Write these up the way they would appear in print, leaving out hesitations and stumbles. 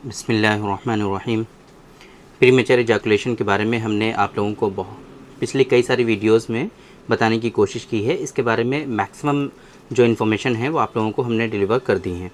बिस्मिल्लाहिर्रहमानिर्रहीम। Premature ejaculation के बारे में हमने आप लोगों को पिछली कई सारी वीडियोस में बताने की कोशिश की है। इसके बारे में मैक्सिमम जो इन्फॉर्मेशन है वो आप लोगों को हमने डिलीवर कर दी है।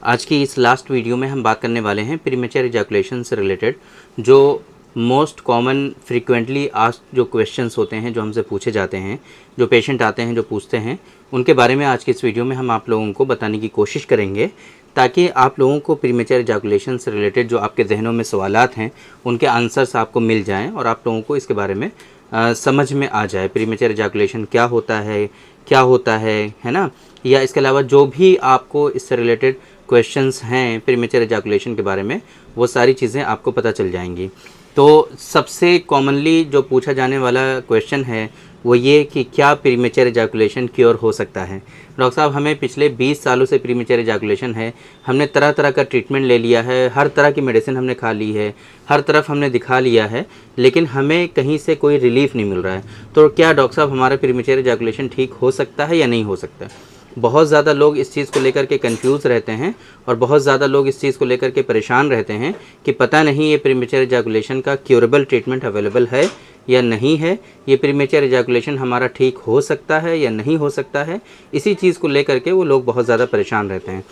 आज की इस लास्ट वीडियो में हम बात करने वाले हैं प्रीमेचर इजैकुलेशन से रिलेटेड जो मोस्ट कॉमन फ्रीक्वेंटली आस्क्ड जो क्वेश्चंस होते हैं, जो हमसे पूछे जाते हैं, जो पेशेंट आते हैं, जो पूछते हैं, उनके बारे में आज की इस वीडियो में हम आप लोगों को बताने की कोशिश करेंगे ताकि आप लोगों को प्रीमेचर इजैकुलेशन से रिलेटेड जो आपके जहनों में सवालात हैं उनके आंसर्स आपको मिल जाएं और आप लोगों को इसके बारे में समझ में आ जाए। प्रीमेचर इजैकुलेशन क्या होता है ना, या इसके अलावा जो भी आपको इससे रिलेटेड क्वेश्चंस हैं प्रीमेचर इजैकुलेशन के बारे में, वो सारी चीज़ें आपको पता चल जाएंगी। तो सबसे कॉमनली जो पूछा जाने वाला क्वेश्चन है वो ये कि क्या प्रीमेचर इजैकुलेशन क्योर हो सकता है। डॉक्टर साहब, हमें पिछले 20 सालों से प्रीमेचर इजैकुलेशन है, हमने तरह तरह का ट्रीटमेंट ले लिया है, हर तरह की मेडिसिन हमने खा ली है, हर तरफ हमने दिखा लिया है, लेकिन हमें कहीं से कोई रिलीफ नहीं मिल रहा है। तो क्या डॉक्टर साहब हमारा प्रीमेचर इजैकुलेशन ठीक हो सकता है या नहीं हो सकता? बहुत ज़्यादा लोग इस चीज़ को लेकर के कंफ्यूज रहते हैं और बहुत ज़्यादा लोग इस चीज़ को लेकर के परेशान रहते हैं कि पता नहीं ये प्रीमेचर इजैकुलेशन का क्योरेबल ट्रीटमेंट अवेलेबल है या नहीं है, ये प्रीमेचर इजैकुलेशन हमारा ठीक हो सकता है या नहीं हो सकता है। इसी चीज़ को लेकर के वो लोग बहुत ज़्यादा परेशान रहते हैं।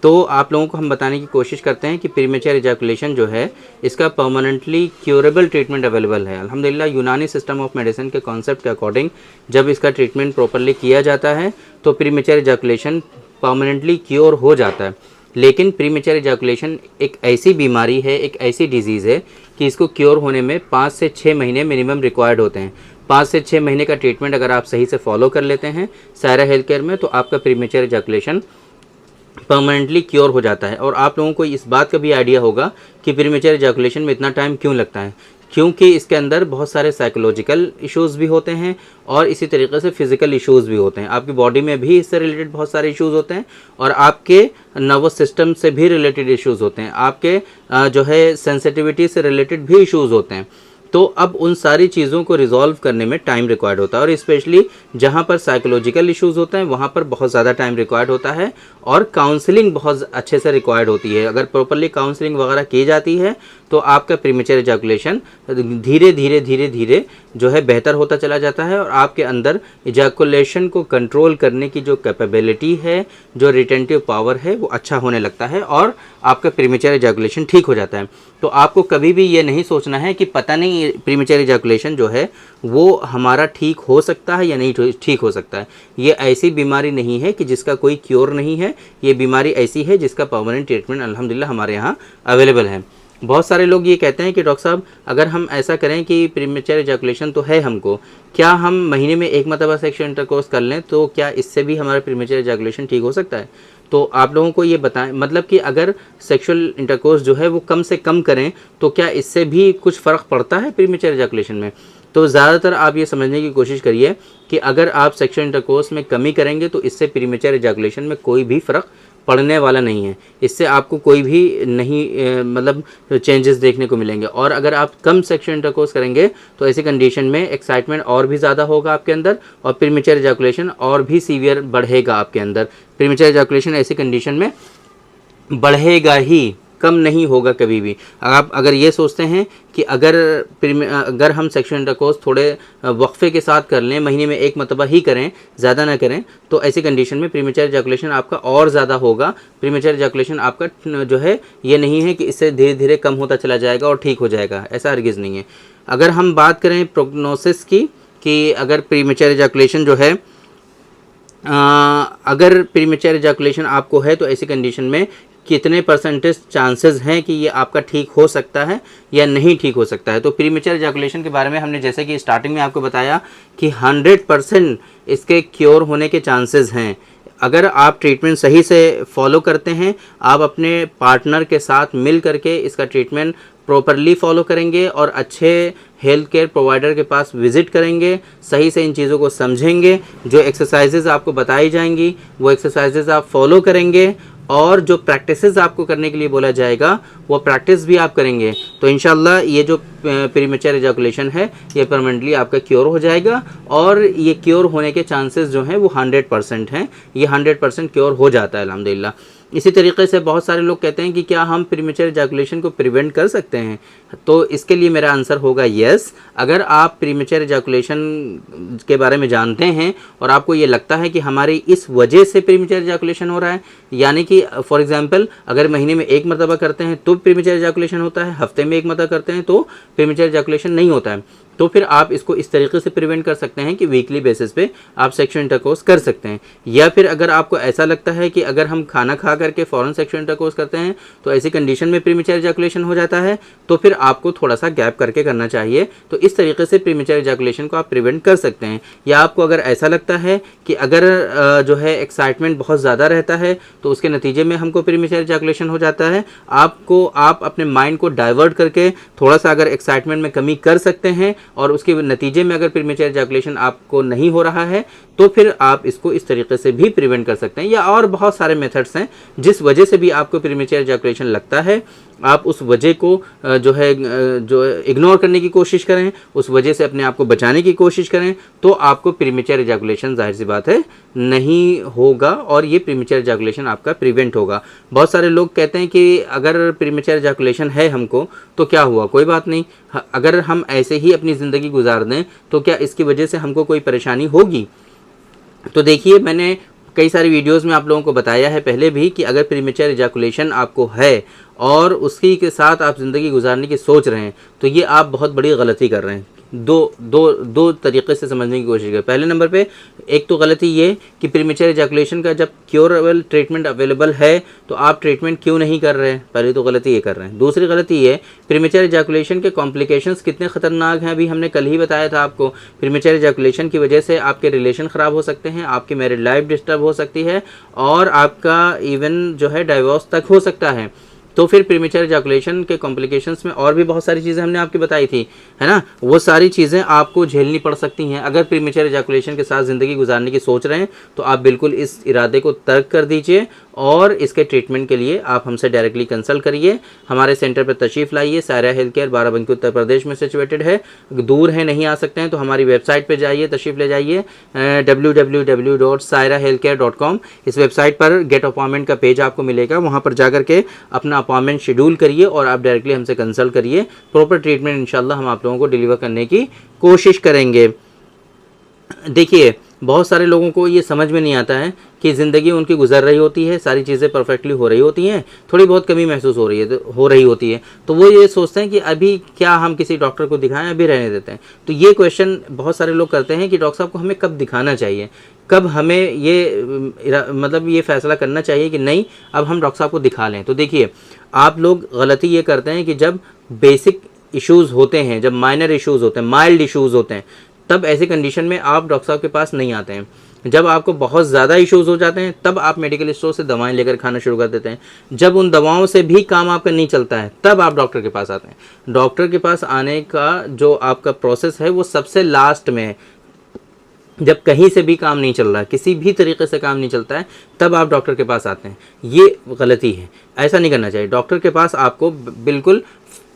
तो आप लोगों को हम बताने की कोशिश करते हैं कि प्रीमेचर इजैकुलेशन जो है इसका परमानेंटली क्योरेबल ट्रीटमेंट अवेलेबल है। अल्हम्दुलिल्लाह, यूनानी सिस्टम ऑफ मेडिसिन के कॉन्सेप्ट के अकॉर्डिंग जब इसका ट्रीटमेंट प्रॉपरली किया जाता है तो प्रीमेचर इजैकुलेशन परमानेंटली क्योर हो जाता है। लेकिन प्रीमेचर इजैकुलेशन एक ऐसी बीमारी है, एक ऐसी डिजीज़ है कि इसको क्योर होने में 5 से 6 महीने मिनिमम रिक्वायर्ड होते हैं। 5 से 6 महीने का ट्रीटमेंट अगर आप सही से फॉलो कर लेते हैं सायरा हेल्थ केयर में, तो आपका प्रीमेचर इजैकुलेशन परमानेंटली क्योर हो जाता है। और आप लोगों को इस बात का भी आइडिया होगा कि प्रीमेचर इजैकुलेशन में इतना टाइम क्यों लगता है, क्योंकि इसके अंदर बहुत सारे साइकोलॉजिकल इश्यूज़ भी होते हैं और इसी तरीके से फिज़िकल इश्यूज़ भी होते हैं। आपकी बॉडी में भी इससे रिलेटेड बहुत सारे इश्यूज़ होते हैं और आपके नर्वस सिस्टम से भी रिलेटेड इश्यूज़ होते हैं, आपके जो है सेंसिटिविटी से रिलेटेड भी इश्यूज़ होते हैं। तो अब उन सारी चीज़ों को रिजॉल्व करने में टाइम रिक्वायर्ड होता है और स्पेशली जहाँ पर साइकोलॉजिकल इश्यूज़ होते हैं वहाँ पर बहुत ज़्यादा टाइम रिक्वायर्ड होता है और काउंसलिंग बहुत अच्छे से रिक्वायर्ड होती है। अगर प्रॉपरली काउंसलिंग वगैरह की जाती है तो आपका प्रीमेचर इजैकुलेशन धीरे धीरे जो है बेहतर होता चला जाता है और आपके अंदर इजैकुलेशन को कंट्रोल करने की जो कैपेबिलिटी है, जो रिटेंटिव पावर है, वो अच्छा होने लगता है और आपका प्रीमेचर इजैकुलेशन ठीक हो जाता है। तो आपको कभी भी ये नहीं सोचना है कि पता नहीं प्रीमेचर इजैकुलेशन जो है वो हमारा ठीक हो सकता है या नहीं ठीक हो सकता है। ये ऐसी बीमारी नहीं है कि जिसका कोई क्योर नहीं है, ये बीमारी ऐसी है जिसका परमानेंट ट्रीटमेंट अल्हम्दुलिल्लाह हमारे यहाँ अवेलेबल है। बहुत सारे लोग ये कहते हैं कि डॉक्टर साहब अगर हम ऐसा करें कि प्रीमेचर इजैकुलेशन तो है हमको, क्या हम महीने में एक मरतबा सेक्सुअल इंटरकोर्स कर लें तो क्या इससे भी हमारा प्रीमेचर इजैकुलेशन ठीक हो सकता है? तो आप लोगों को ये बताएं, मतलब कि अगर सेक्सुअल इंटरकोर्स जो है वो कम से कम करें तो क्या इससे भी कुछ फ़र्क पड़ता है प्रीमेचर इजैकुलेशन में? तो ज़्यादातर आप ये समझने की कोशिश करिए कि अगर आप सेक्सुअल इंटरकोर्स में कमी करेंगे तो इससे प्रीमेचर इजैकुलेशन में कोई भी फ़र्क पड़ने वाला नहीं है। इससे आपको कोई भी नहीं मतलब चेंजेस देखने को मिलेंगे। और अगर आप कम सेक्सुअल इंटरकोर्स करेंगे तो ऐसी कंडीशन में एक्साइटमेंट और भी ज़्यादा होगा आपके अंदर और प्रीमेचर इजैकुलेशन और भी सीवियर बढ़ेगा आपके अंदर। प्रीमेचर इजैकुलेशन ऐसी कंडीशन में बढ़ेगा ही, कम नहीं होगा कभी भी। आप अगर ये सोचते हैं कि अगर हम सेक्सुअल इंटरकोर्स थोड़े वक्फे के साथ कर लें, महीने में एक मरतबा ही करें, ज़्यादा ना करें, तो ऐसी कंडीशन में प्रीमेचर इजैकुलेशन आपका और ज़्यादा होगा। प्रीमेचर इजैकुलेशन आपका जो है ये नहीं है कि इससे धीरे धीरे कम होता चला जाएगा और ठीक हो जाएगा, ऐसा हरगिज़ नहीं है। अगर हम बात करें प्रोग्नोसिस की कि अगर प्रीमेचर इजैकुलेशन जो है अगर प्रीमेचर इजैकुलेशन आपको है तो ऐसी कंडीशन में कितने परसेंटेज चांसेस हैं कि ये आपका ठीक हो सकता है या नहीं ठीक हो सकता है। तो प्रीमेचर इजैकुलेशन के बारे में हमने जैसे कि स्टार्टिंग में आपको बताया कि 100% इसके क्योर होने के चांसेस हैं। अगर आप ट्रीटमेंट सही से फॉलो करते हैं, आप अपने पार्टनर के साथ मिल करके इसका ट्रीटमेंट प्रॉपरली फॉलो करेंगे और अच्छे हेल्थ केयर प्रोवाइडर के पास विज़िट करेंगे, सही से इन चीज़ों को समझेंगे, जो एक्सरसाइजेज़ आपको बताई जाएंगी वो एक्सरसाइजेज़ आप फॉलो करेंगे और जो प्रैक्टिसेस आपको करने के लिए बोला जाएगा वो प्रैक्टिस भी आप करेंगे, तो इंशाल्लाह ये जो प्रीमेचर इजैकुलेशन है ये परमानेंटली आपका क्योर हो जाएगा। और ये क्योर होने के चांसेस जो हैं वो 100% हैं, ये 100% क्योर हो जाता है अल्हम्दुलिल्लाह। इसी तरीके से बहुत सारे लोग कहते हैं कि क्या हम प्रीमेच्योर इजैकुलेशन को प्रिवेंट कर सकते हैं, तो इसके लिए मेरा आंसर होगा यस। अगर आप प्रीमेच्योर इजैकुलेशन के बारे में जानते हैं और आपको ये लगता है कि हमारी इस वजह से प्रीमेच्योर इजैकुलेशन हो रहा है, यानी कि फॉर एग्जांपल अगर महीने में एक मरतबा करते हैं तो प्रीमेच्योर इजैकुलेशन होता है, हफ्ते में एक मरतबा करते हैं तो प्रीमेच्योर इजैकुलेशन नहीं होता है, तो फिर आप इसको इस तरीके से प्रिवेंट कर सकते हैं कि वीकली बेसिस पे आप सेक्सुअल इंटरकोर्स कर सकते हैं। या फिर अगर आपको ऐसा लगता है कि अगर हम खाना खा करके फ़ौरन सेक्सुअल इंटरकोर्स करते हैं तो ऐसी कंडीशन में प्रीमेच्योर इजैकुलेशन हो जाता है, तो फिर आपको थोड़ा सा गैप करके करना चाहिए। तो इस तरीके से प्रीमेच्योर इजैकुलेशन को आप प्रिवेंट कर सकते हैं। या आपको अगर ऐसा लगता है कि अगर जो है एक्साइटमेंट बहुत ज़्यादा रहता है तो उसके नतीजे में हमको प्रीमेच्योर इजैकुलेशन हो जाता है, आप अपने माइंड को डाइवर्ट करके थोड़ा सा अगर एक्साइटमेंट में कमी कर सकते हैं और उसके नतीजे में अगर प्रीमेच्योर इजैकुलेशन आपको नहीं हो रहा है तो फिर आप इसको इस तरीके से भी प्रिवेंट कर सकते हैं। या और बहुत सारे मेथड्स हैं जिस वजह से भी आपको प्रीमेच्योर इजैकुलेशन लगता है, आप उस वजह को जो इग्नोर करने की कोशिश करें, उस वजह से अपने आप को बचाने की कोशिश करें, तो आपको प्रीमेच्योर इजैकुलेशन जाहिर सी बात है नहीं होगा और ये प्रीमेच्योर इजैकुलेशन आपका प्रिवेंट होगा। बहुत सारे लोग कहते हैं कि अगर प्रीमेच्योर इजैकुलेशन है हमको तो क्या हुआ, कोई बात नहीं, अगर हम ऐसे ही अपनी ज़िंदगी गुजार दें तो क्या इसकी वजह से हमको कोई परेशानी होगी। तो देखिए, मैंने कई सारी वीडियोस में आप लोगों को बताया है पहले भी कि अगर प्रीमेच्योर इजैकुलेशन आपको है और उसकी के साथ आप ज़िंदगी गुजारने की सोच रहे हैं तो ये आप बहुत बड़ी गलती कर रहे हैं। दो तरीके से समझने की कोशिश करें। पहले नंबर पे एक तो गलती ये कि प्रीमेच्योर इजैकुलेशन का जब क्योरेबल ट्रीटमेंट अवेलेबल है तो आप ट्रीटमेंट क्यों नहीं कर रहे हैं, पहले तो गलती ये कर रहे हैं। दूसरी गलती ये, प्रीमेच्योर इजैकुलेशन के कॉम्प्लिकेशंस कितने ख़तरनाक हैं अभी हमने कल ही बताया था आपको। प्रीमेच्योर इजैकुलेशन की वजह से आपके रिलेशन ख़राब हो सकते हैं, आपकी मैरिड लाइफ डिस्टर्ब हो सकती है और आपका इवन जो है डाइवोर्स तक हो सकता है। तो फिर प्रीमेच्योर इजैकुलेशन के कॉम्प्लिकेशंस में और भी बहुत सारी चीज़ें हमने आपकी बताई थी, है ना, वो सारी चीज़ें आपको झेलनी पड़ सकती हैं। अगर प्रीमेच्योर इजैकुलेशन के साथ ज़िंदगी गुजारने की सोच रहे हैं तो आप बिल्कुल इस इरादे को तर्क कर दीजिए और इसके ट्रीटमेंट के लिए आप हमसे डायरेक्टली कंसल्ट करिए। हमारे सेंटर पर तशरीफ़ लाइए। सायरा हेल्थ केयर बाराबंकी उत्तर प्रदेश में सिचुएटेड है। दूर है, नहीं आ सकते हैं तो हमारी वेबसाइट पर जाइए, तशरीफ़ ले जाइए www.sairahealthcare.com। इस वेबसाइट पर गेट अपॉइंटमेंट का पेज आपको मिलेगा, वहाँ पर जाकर के अपना अपॉइंटमेंट शेड्यूल करिए और आप डायरेक्टली हमसे कंसल्ट करिए। प्रॉपर ट्रीटमेंट इंशाल्लाह हम आप लोगों को डिलीवर करने की कोशिश करेंगे। देखिए, बहुत सारे लोगों को ये समझ में नहीं आता है कि ज़िंदगी उनकी गुजर रही होती है, सारी चीज़ें परफेक्टली हो रही होती हैं, थोड़ी बहुत कमी महसूस हो रही होती है तो वो ये सोचते हैं कि अभी क्या हम किसी डॉक्टर को दिखाएं, अभी रहने देते हैं। तो ये क्वेश्चन बहुत सारे लोग करते हैं कि डॉक्टर साहब को हमें कब दिखाना चाहिए, कब हमें ये मतलब ये फ़ैसला करना चाहिए कि नहीं अब हम डॉक्टर साहब को दिखा लें। तो देखिए, आप लोग गलती ये करते हैं कि जब बेसिक इश्यूज़ होते हैं, जब माइनर इश्यूज़ होते हैं, माइल्ड इश्यूज़ होते हैं, तब ऐसी कंडीशन में आप डॉक्टर साहब के पास नहीं आते हैं। जब आपको बहुत ज़्यादा इश्यूज़ हो जाते हैं तब आप मेडिकल स्टोर से दवाएं लेकर खाना शुरू कर देते हैं। जब उन दवाओं से भी काम आपका नहीं चलता है तब आप डॉक्टर के पास आते हैं। डॉक्टर के पास आने का जो आपका प्रोसेस है वो सबसे लास्ट में है। जब कहीं से भी काम नहीं चल रहा, किसी भी तरीके से काम नहीं चलता है, तब आप डॉक्टर के पास आते हैं। ये गलती है, ऐसा नहीं करना चाहिए। डॉक्टर के पास आपको बिल्कुल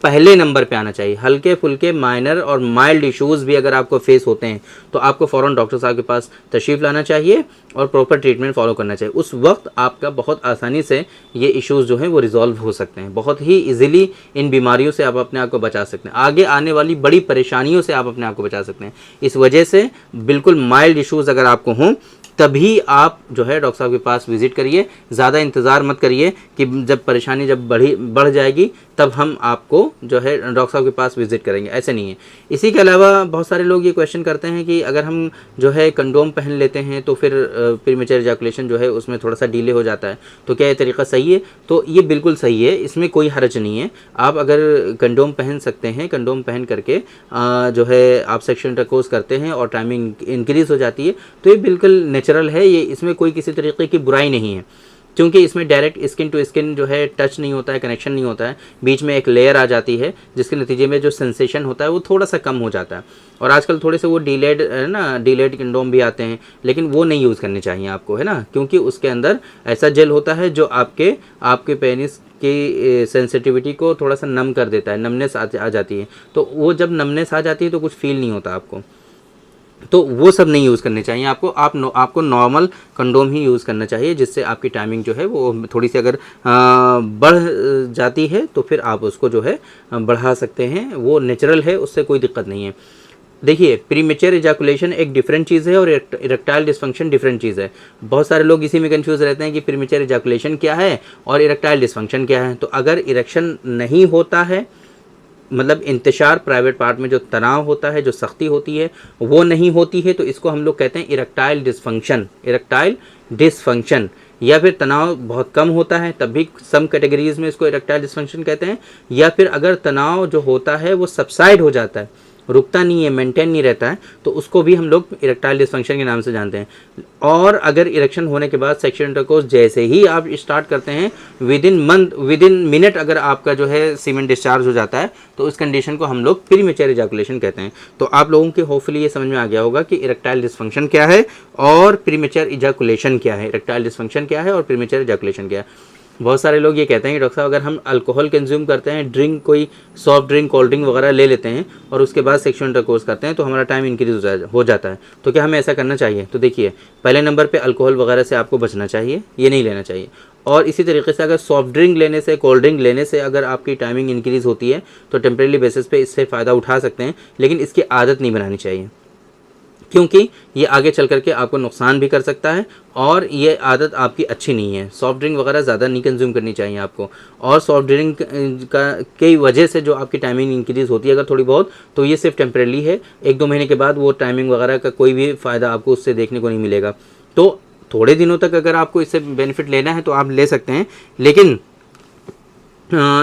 पहले नंबर पे आना चाहिए। हल्के फुल्के माइनर और माइल्ड इश्यूज़ भी अगर आपको फेस होते हैं तो आपको फ़ौरन डॉक्टर साहब के पास तशरीफ़ लाना चाहिए और प्रॉपर ट्रीटमेंट फॉलो करना चाहिए। उस वक्त आपका बहुत आसानी से ये इश्यूज़ जो हैं वो रिजॉल्व हो सकते हैं। बहुत ही इजीली इन बीमारियों से आप अपने आप को बचा सकते हैं, आगे आने वाली बड़ी परेशानियों से आप अपने आप को बचा सकते हैं। इस वजह से बिल्कुल माइल्ड इश्यूज़ अगर आपको हों तभी आप जो है डॉक्टर साहब के पास विज़िट करिए। ज़्यादा इंतज़ार मत करिए कि जब परेशानी बढ़ जाएगी तब हम आपको जो है डॉक्टर साहब के पास विज़िट करेंगे, ऐसे नहीं है। इसी के अलावा बहुत सारे लोग ये क्वेश्चन करते हैं कि अगर हम जो है कंडोम पहन लेते हैं तो फिर प्रीमेच्योर इजैकुलेशन जो है उसमें थोड़ा सा डिले हो जाता है, तो क्या ये तरीका सही है? तो ये बिल्कुल सही है, इसमें कोई हर्ज नहीं है। आप अगर कंडोम पहन सकते हैं, कंडोम पहन करके जो है आप सेक्सुअल इंटरकोर्स करते हैं और टाइमिंग इंक्रीज़ हो जाती है तो ये बिल्कुल नेचुरल है। ये इसमें कोई किसी तरीके की बुराई नहीं है, क्योंकि इसमें डायरेक्ट स्किन टू स्किन जो है टच नहीं होता है, कनेक्शन नहीं होता है, बीच में एक लेयर आ जाती है जिसके नतीजे में जो सेंसेशन होता है वो थोड़ा सा कम हो जाता है। और आजकल थोड़े से वो डिलेड कंडोम भी आते हैं, लेकिन वो नहीं यूज़ करने चाहिए आपको, है ना, क्योंकि उसके अंदर ऐसा जेल होता है जो आपके पेनिस की सेंसिटिविटी को थोड़ा सा नम कर देता है, नमनेस आ जाती है। तो वो जब नमनेस आ जाती है तो कुछ फील नहीं होता आपको। तो वो सब नहीं यूज़ करने चाहिए आपको। आपको नॉर्मल कंडोम ही यूज़ करना चाहिए, जिससे आपकी टाइमिंग जो है वो थोड़ी सी अगर बढ़ जाती है तो फिर आप उसको जो है बढ़ा सकते हैं। वो नेचुरल है, उससे कोई दिक्कत नहीं है। देखिए, प्रीमेच्योर इजैकुलेशन एक डिफरेंट चीज़ है और इरेक्टाइल डिस्फंक्शन डिफरेंट चीज़ है। बहुत सारे लोग इसी में कंफ्यूज रहते हैं कि प्रीमेच्योर इजैकुलेशन क्या है और इरेक्टाइल डिस्फंक्शन क्या है। तो अगर इरेक्शन नहीं होता है, मतलब इंतशार प्राइवेट पार्ट में जो तनाव होता है, जो सख्ती होती है, वो नहीं होती है, तो इसको हम लोग कहते हैं इरेक्टाइल डिस्फंक्शन। इरेक्टाइल डिस्फंक्शन, या फिर तनाव बहुत कम होता है तब भी सम कैटेगरीज में इसको इरेक्टाइल डिस्फंक्शन कहते हैं। या फिर अगर तनाव जो होता है वो सबसाइड हो जाता है, रुकता नहीं है, मेंटेन नहीं रहता है, तो उसको भी हम लोग इरेक्टाइल डिस्फंक्शन के नाम से जानते हैं। और अगर इरेक्शन होने के बाद सेक्सुअल इंटरकोर्स जैसे ही आप स्टार्ट करते हैं, विद इन मिनट अगर आपका जो है सीमेन डिस्चार्ज हो जाता है, तो उस कंडीशन को हम लोग प्रीमेच्योर इजैकुलेशन कहते हैं। तो आप लोगों के होपफुली ये समझ में आ गया होगा कि इरेक्टाइल डिस्फंक्शन क्या है और प्रीमेच्योर इजैकुलेशन क्या है, इरेक्टाइल डिस्फंक्शन क्या है और प्रीमेच्योर इजैकुलेशन क्या है। बहुत सारे लोग ये कहते हैं कि डॉक्टर साहब, अगर हम अल्कोहल कंज्यूम करते हैं, ड्रिंक, कोई सॉफ्ट ड्रिंक, कोल्ड ड्रिंक वगैरह ले लेते हैं और उसके बाद सेक्सुअल इंटरकोर्स करते हैं तो हमारा टाइम इंक्रीज हो जाता है, तो क्या हमें ऐसा करना चाहिए? तो देखिए, पहले नंबर पे अल्कोहल वगैरह से आपको बचना चाहिए, ये नहीं लेना चाहिए। और इसी तरीके से अगर सॉफ्ट ड्रिंक लेने से, कोल्ड ड्रिंक लेने से अगर आपकी टाइमिंग इंक्रीज़ होती है तो टेम्परेरी बेसिस पे इससे फ़ायदा उठा सकते हैं, लेकिन इसकी आदत नहीं बनानी चाहिए, क्योंकि ये आगे चल करके आपको नुकसान भी कर सकता है और ये आदत आपकी अच्छी नहीं है। सॉफ्ट ड्रिंक वगैरह ज़्यादा नहीं कंज्यूम करनी चाहिए आपको। और सॉफ्ट ड्रिंक की वजह से जो आपकी टाइमिंग इंक्रीज़ होती है अगर थोड़ी बहुत, तो ये सिर्फ टेम्परेरी है। 1-2 महीने के बाद वो टाइमिंग वगैरह का कोई भी फ़ायदा आपको उससे देखने को नहीं मिलेगा। तो थोड़े दिनों तक अगर आपको इससे बेनिफिट लेना है तो आप ले सकते हैं, लेकिन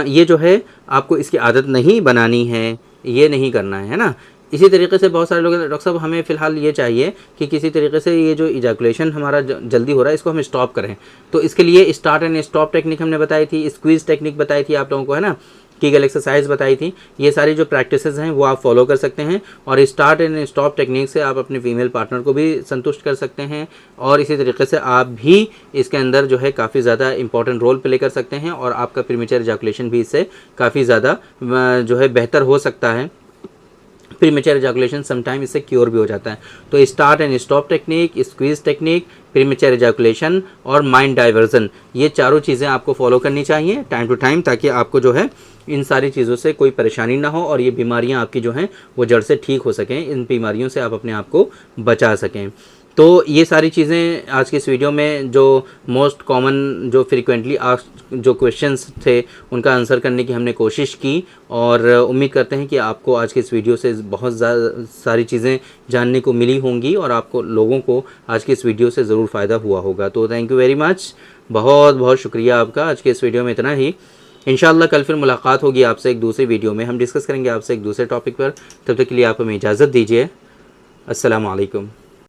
ये जो है आपको इसकी आदत नहीं बनानी है, ये नहीं करना है ना। इसी तरीके से बहुत सारे लोग, डॉक्टर साहब हमें फ़िलहाल ये चाहिए कि किसी तरीके से ये जो इजैकुलेशन हमारा जल्दी हो रहा है इसको हम स्टॉप करें। तो इसके लिए स्टार्ट एंड स्टॉप टेक्निक हमने बताई थी, स्क्वीज़ टेक्निक बताई थी आप लोगों को, है ना, कीगल एक्सरसाइज बताई थी। ये सारी जो प्रैक्टिसेस हैं वो आप फॉलो कर सकते हैं और स्टार्ट एंड स्टॉप टेक्निक से आप अपने फीमेल पार्टनर को भी संतुष्ट कर सकते हैं और इसी तरीके से आप भी इसके अंदर जो है काफ़ी ज़्यादा इंपॉर्टेंट रोल प्ले कर सकते हैं और आपका प्रीमेच्योर इजैकुलेशन भी इससे काफ़ी ज़्यादा जो है बेहतर हो सकता है। प्रीमेच्योर इजैकुलेशन समटाइम इससे क्योर भी हो जाता है। तो start and stop technique, squeeze technique, premature ejaculation और माइंड डाइवर्जन, ये चारों चीज़ें आपको फॉलो करनी चाहिए टाइम टू टाइम, ताकि आपको जो है इन सारी चीज़ों से कोई परेशानी ना हो और ये बीमारियां आपकी जो हैं वो जड़ से ठीक हो सकें, इन बीमारियों से आप अपने आप को बचा सकें। तो ये सारी चीज़ें आज की इस वीडियो में जो मोस्ट कॉमन, जो फ्रीक्वेंटली आस्क्ड जो क्वेश्चंस थे उनका आंसर करने की हमने कोशिश की और उम्मीद करते हैं कि आपको आज की इस वीडियो से बहुत सारी चीज़ें जानने को मिली होंगी और आपको लोगों को आज की इस वीडियो से ज़रूर फ़ायदा हुआ होगा। तो थैंक यू वेरी मच, बहुत बहुत शुक्रिया आपका। आज के इस वीडियो में इतना ही। इंशाल्लाह कल फिर मुलाकात होगी आपसे एक दूसरी वीडियो में, हम डिस्कस करेंगे आपसे एक दूसरे टॉपिक पर। तब तक के लिए आप हमें इजाज़त दीजिए। अस्सलाम वालेकुम।